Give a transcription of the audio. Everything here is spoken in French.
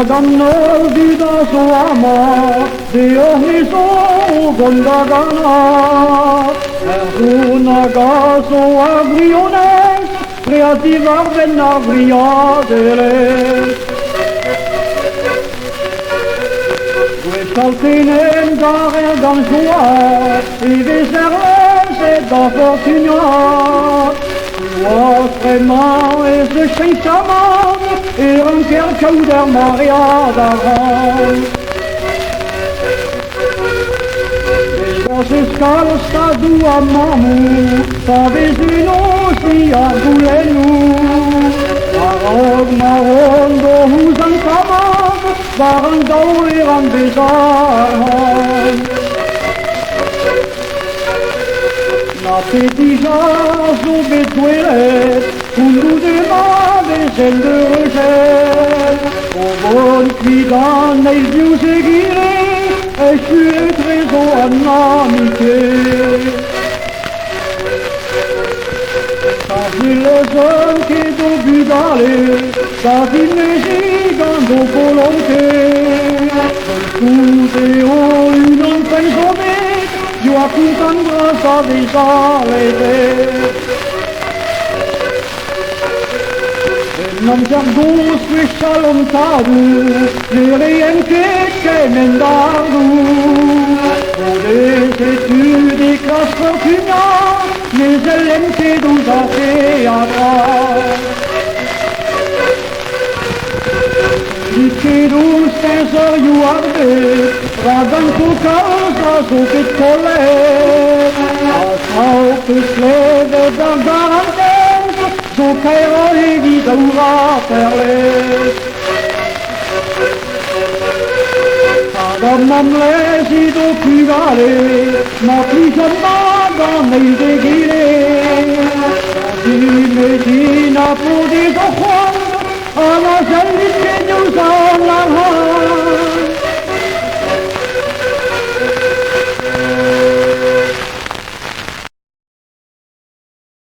Ganno vida su amor, Dios mi soul gondagana, una gaso agriones, creativa venagria dele. Saltinen dagen dan joie, et viserles et da fortuna. Was vraiment et ce chaisaman, et un kerkau der Maria daran. Das escalsta du amamu, saves uno si agulenu. Marog maron do husan kamam, waren dauern bezahn. Na petija so betueret, kundu de maves el de rejet. O bon cuidan eis diu seguire, e sue treso annamike. Filozon che do gudale, da dimezigando volonté. Tutte o non penso me, io appuntando sa risalete. E non giardo striscia lontano, neanche che mendardo. Potete tu di cras fortuna, mais elle aime tes doux affaires. Dice dus tensor you arde, radan tu causa su piccole. Asau pisleve dan garantes, su cairo e vita ura perle. Adam mamlesi do cugare, ma plisamba dans les déguilés. Medina pour des enfants, à la salle